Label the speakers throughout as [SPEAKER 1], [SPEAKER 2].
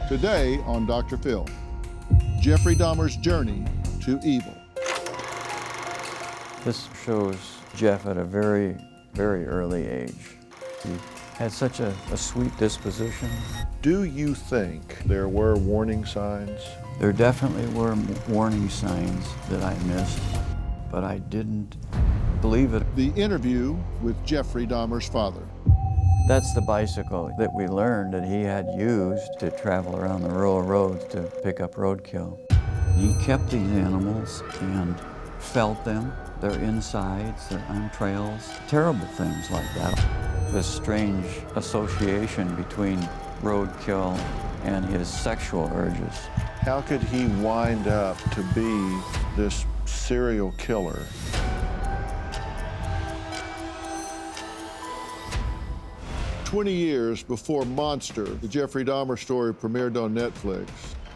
[SPEAKER 1] Today on Dr. Phil, Jeffrey Dahmer's journey to evil.
[SPEAKER 2] This shows Jeff at a very, very early age. He had such a sweet disposition.
[SPEAKER 1] Do you think there were warning signs?
[SPEAKER 2] There definitely were warning signs that I missed, but I didn't believe it.
[SPEAKER 1] The interview with Jeffrey Dahmer's father.
[SPEAKER 2] That's the bicycle that we learned that he had used to travel around the rural roads to pick up roadkill. He kept these animals and felt them, their insides, their entrails, terrible things like that. This strange association between roadkill and his sexual urges.
[SPEAKER 1] How could he wind up to be this serial killer? "20 years before Monster, the Jeffrey Dahmer story premiered on Netflix,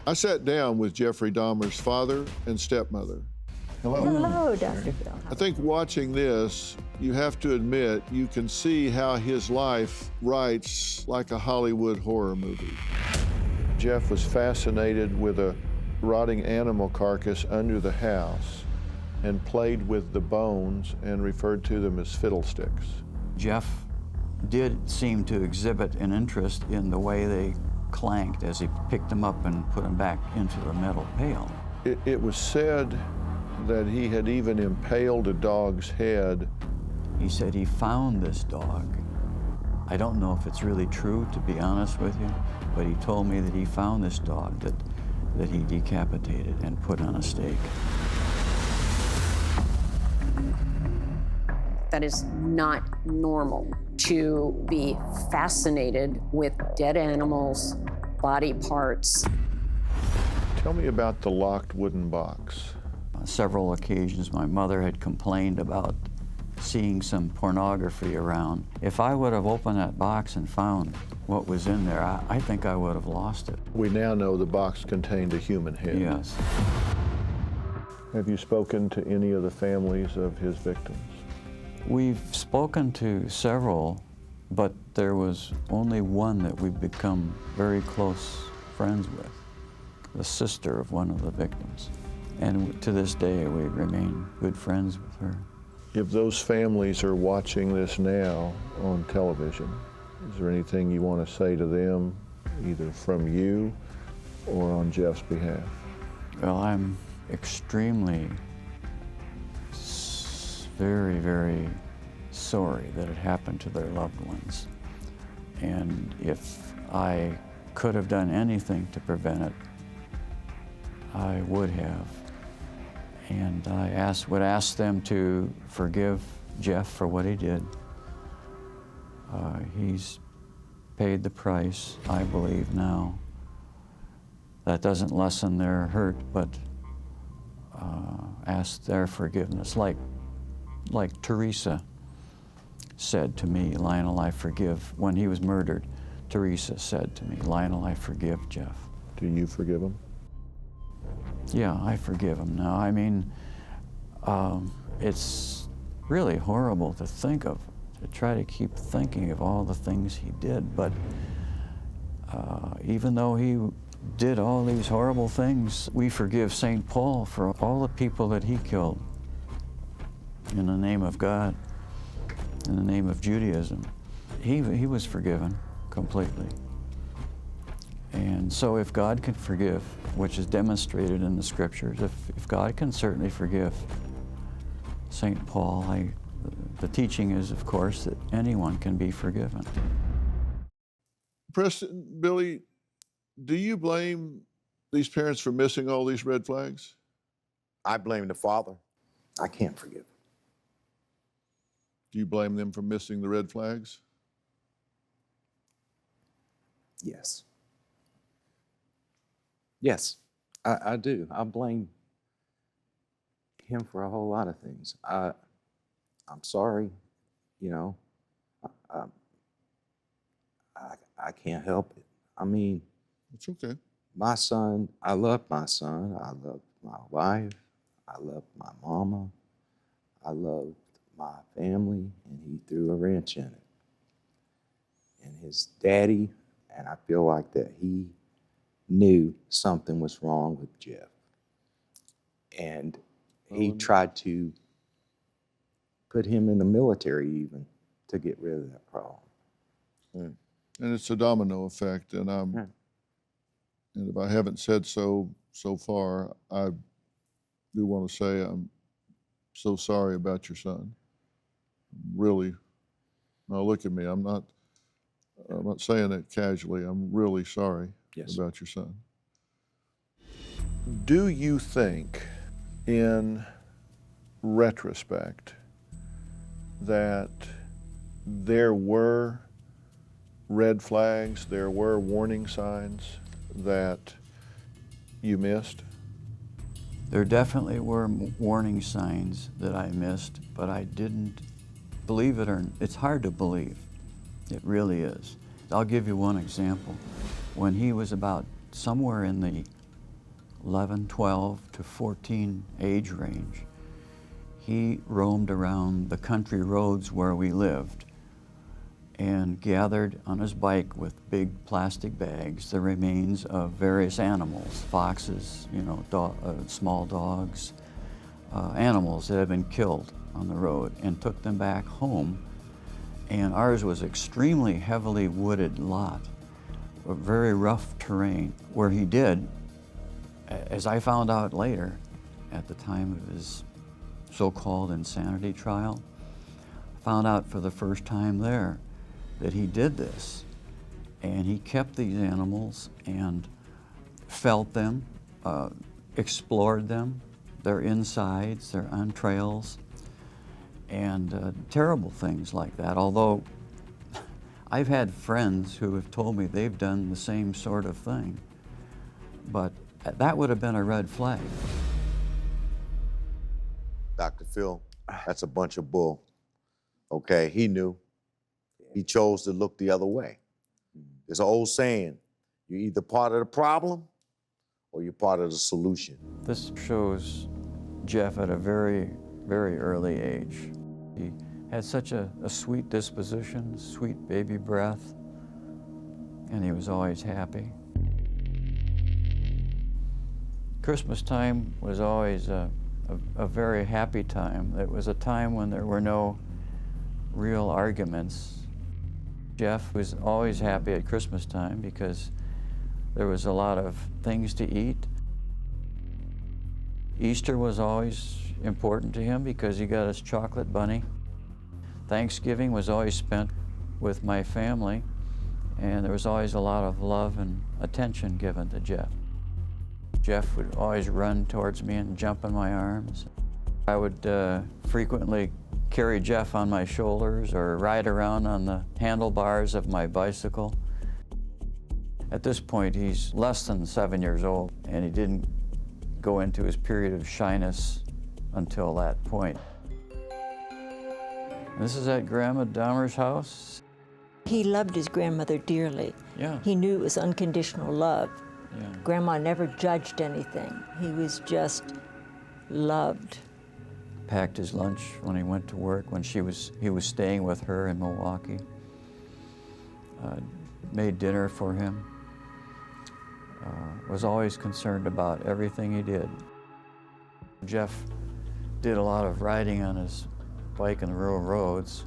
[SPEAKER 1] I sat down with Jeffrey Dahmer's father and stepmother. Hello.
[SPEAKER 3] Hello, Dr. Phil.
[SPEAKER 1] I think watching this, you have to admit, you can see how his life writes like a Hollywood horror movie. Jeff was fascinated with a rotting animal carcass under the house and played with the bones and referred to them as fiddlesticks.
[SPEAKER 2] Jeff did seem to exhibit an interest in the way they clanked as he picked them up and put them back into the metal pail.
[SPEAKER 1] It was said that he had even impaled a dog's head.
[SPEAKER 2] He said he found this dog. I don't know if it's really true, to be honest with you, but he told me that he found this dog that he decapitated and put on a stake.
[SPEAKER 3] That is not normal to be fascinated with dead animals, body parts.
[SPEAKER 1] Tell me about the locked wooden box.
[SPEAKER 2] On several occasions, my mother had complained about seeing some pornography around. If I would have opened that box and found what was in there, I think I would have lost it.
[SPEAKER 1] We now know the box contained a human head.
[SPEAKER 2] Yes.
[SPEAKER 1] Have you spoken to any of the families of his victims?
[SPEAKER 2] We've spoken to several, but there was only one that we've become very close friends with, the sister of one of the victims. And to this day, we remain good friends with her.
[SPEAKER 1] If those families are watching this now on television, is there anything you want to say to them, either from you or on Jeff's behalf?
[SPEAKER 2] Well, I'm extremely, very, very sorry that it happened to their loved ones. And if I could have done anything to prevent it, I would have. And I would ask them to forgive Jeff for what he did. He's paid the price, I believe, now. That doesn't lessen their hurt, but ask their forgiveness. Like Teresa said to me, "Lionel, I forgive." When he was murdered, Teresa said to me, "Lionel, I forgive Jeff."
[SPEAKER 1] Do you forgive him?
[SPEAKER 2] Yeah, I forgive him now. I mean, it's really horrible to think of, to try to keep thinking of all the things he did, but even though he did all these horrible things, we forgive St. Paul for all the people that he killed in the name of God, in the name of Judaism. He was forgiven completely. And so if God can forgive, which is demonstrated in the scriptures, if God can certainly forgive St. Paul, the teaching is, of course, that anyone can be forgiven.
[SPEAKER 1] Preston, Billy, do you blame these parents for missing all these red flags?
[SPEAKER 4] I blame the father. I can't forgive.
[SPEAKER 1] Do you blame them for missing the red flags?
[SPEAKER 4] Yes. Yes, I do. I blame him for a whole lot of things. I'm sorry, you know. I can't help it. I mean,
[SPEAKER 1] It's okay.
[SPEAKER 4] my son, I love my son. I love my wife. I love my mama. I loved my family, and he threw a wrench in it. And his daddy, and I feel like that he knew something was wrong with Jeff. And he tried to put him in the military even to get rid of that problem.
[SPEAKER 1] And it's a domino effect, and and if I haven't said so far, I do want to say I'm so sorry about your son. Really. Now look at me. I'm not saying it casually. I'm really sorry about your son. Do you think, in retrospect, that there were red flags, there were warning signs that you missed?
[SPEAKER 2] There definitely were warning signs that I missed, but I didn't believe it, or it's hard to believe. It really is. I'll give you one example. When he was about somewhere in the 11, 12 to 14 age range, he roamed around the country roads where we lived and gathered on his bike with big plastic bags the remains of various animals, foxes, small dogs, animals that had been killed on the road, and took them back home. And ours was extremely heavily wooded lot, a very rough terrain, where he did, as I found out later, at the time of his so-called insanity trial, found out for the first time there that he did this. And he kept these animals and felt them, explored them, their insides, their entrails, and terrible things like that. Although I've had friends who have told me they've done the same sort of thing, but that would have been a red flag.
[SPEAKER 5] Dr. Phil, that's a bunch of bull. Okay, he knew. He chose to look the other way. There's an old saying, you're either part of the problem or you're part of the solution.
[SPEAKER 2] This shows Jeff at a very, very early age. He had such a sweet disposition, sweet baby breath, and he was always happy. Christmas time was always a very happy time. It was a time when there were no real arguments. Jeff was always happy at Christmas time because there was a lot of things to eat. Easter was always important to him because he got his chocolate bunny. Thanksgiving was always spent with my family, and there was always a lot of love and attention given to Jeff. Jeff would always run towards me and jump in my arms. I would frequently carry Jeff on my shoulders or ride around on the handlebars of my bicycle. At this point, he's less than 7 years old, and he didn't go into his period of shyness until that point. This is at Grandma Dahmer's house.
[SPEAKER 6] He loved his grandmother dearly.
[SPEAKER 2] Yeah.
[SPEAKER 6] He knew it was unconditional love.
[SPEAKER 2] Yeah.
[SPEAKER 6] Grandma never judged anything. He was just loved.
[SPEAKER 2] Packed his lunch when he went to work, when he was staying with her in Milwaukee. Made dinner for him. Was always concerned about everything he did. Jeff did a lot of riding on his bike on the rural roads.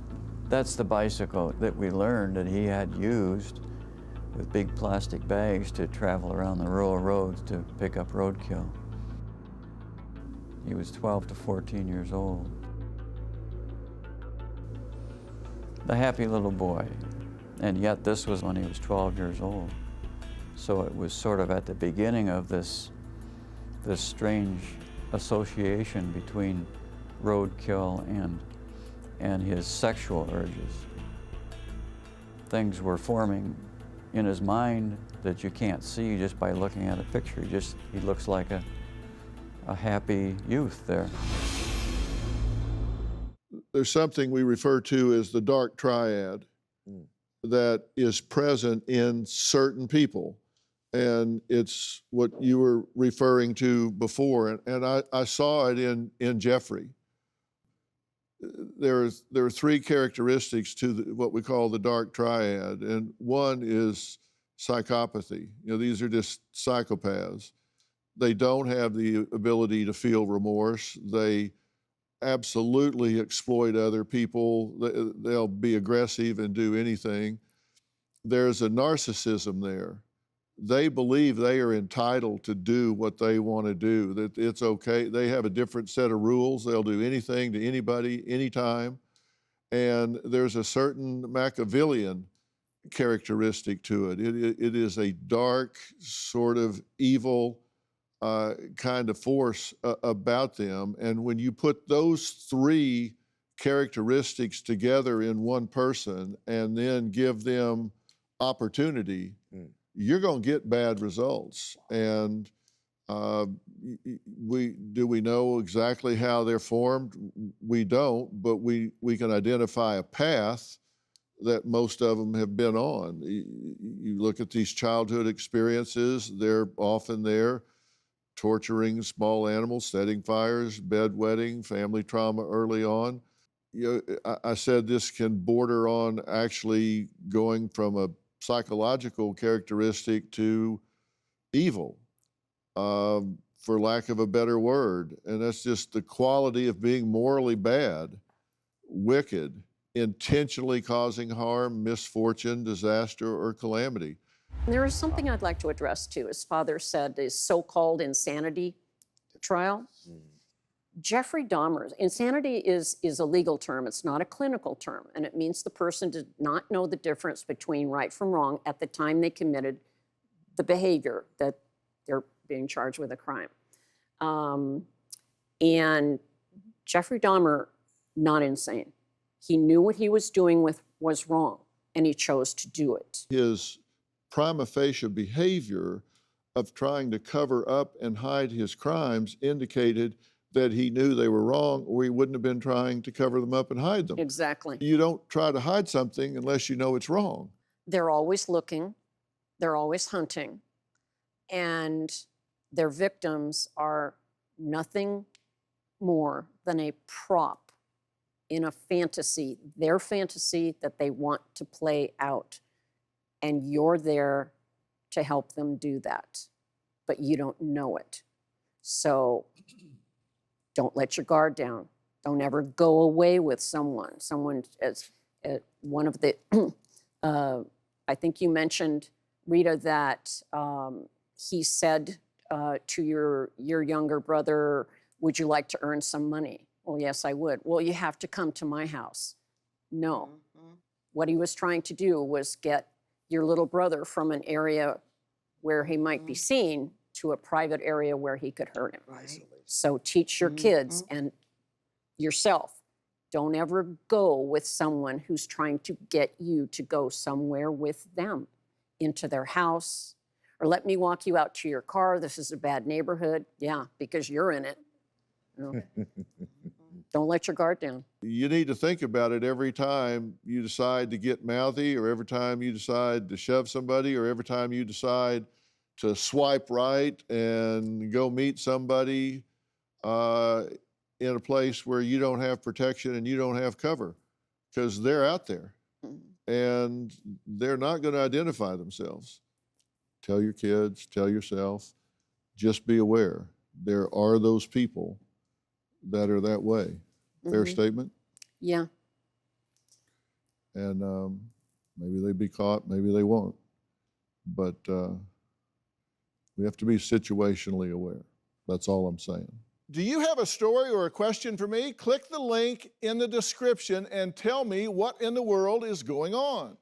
[SPEAKER 2] That's the bicycle that we learned that he had used with big plastic bags to travel around the rural roads to pick up roadkill. He was 12 to 14 years old. The happy little boy. And yet this was when he was 12 years old. So it was sort of at the beginning of this strange association between roadkill and his sexual urges. Things were forming in his mind that you can't see just by looking at a picture. He looks like a happy youth there.
[SPEAKER 1] There's something we refer to as the dark triad that is present in certain people. And it's what you were referring to before. And I saw it in Jeffrey. There are three characteristics to what we call the dark triad. And one is psychopathy. These are just psychopaths. They don't have the ability to feel remorse. They absolutely exploit other people. They'll be aggressive and do anything. There's a narcissism there. They believe they are entitled to do what they want to do, that it's okay. They have a different set of rules. They'll do anything to anybody, anytime. And there's a certain Machiavellian characteristic to it. It is a dark, sort of evil kind of force about them. And when you put those three characteristics together in one person and then give them opportunity, you're going to get bad results. And do we know exactly how they're formed? We don't, but we can identify a path that most of them have been on. You look at these childhood experiences, they're often there, torturing small animals, setting fires, bedwetting, family trauma early on. I said this can border on actually going from a psychological characteristic to evil, for lack of a better word. And that's just the quality of being morally bad, wicked, intentionally causing harm, misfortune, disaster, or calamity.
[SPEAKER 3] There is something I'd like to address too. As Father said, his so-called insanity trial. Jeffrey Dahmer's insanity is a legal term. It's not a clinical term, and it means the person did not know the difference between right from wrong at the time they committed the behavior that they're being charged with a crime. And Jeffrey Dahmer, not insane. He knew what he was doing was wrong, and he chose to do it.
[SPEAKER 1] His prima facie behavior of trying to cover up and hide his crimes indicated that he knew they were wrong, or he wouldn't have been trying to cover them up and hide them.
[SPEAKER 3] Exactly.
[SPEAKER 1] You don't try to hide something unless you know it's wrong.
[SPEAKER 3] They're always looking, they're always hunting, and their victims are nothing more than a prop in a fantasy, their fantasy that they want to play out. And you're there to help them do that, but you don't know it. So don't let your guard down. Don't ever go away with someone. Someone, as one of the, I think you mentioned, Rita, that he said to your younger brother, would you like to earn some money? Well, yes, I would. Well, you have to come to my house. No. What he was trying to do was get your little brother from an area where he might be seen to a private area where he could hurt him. So teach your kids and yourself, don't ever go with someone who's trying to get you to go somewhere with them, into their house, or let me walk you out to your car. This is a bad neighborhood. Yeah, because you're in it. You know. Don't let your guard down.
[SPEAKER 1] You need to think about it every time you decide to get mouthy, or every time you decide to shove somebody, or every time you decide to swipe right and go meet somebody in a place where you don't have protection and you don't have cover, because they're out there and they're not going to identify themselves. Tell your kids, tell yourself, just be aware. There are those people that are that way. Fair statement?
[SPEAKER 3] Yeah.
[SPEAKER 1] And maybe they'd be caught, maybe they won't. But we have to be situationally aware. That's all I'm saying.
[SPEAKER 7] Do you have a story or a question for me? Click the link in the description and tell me what in the world is going on.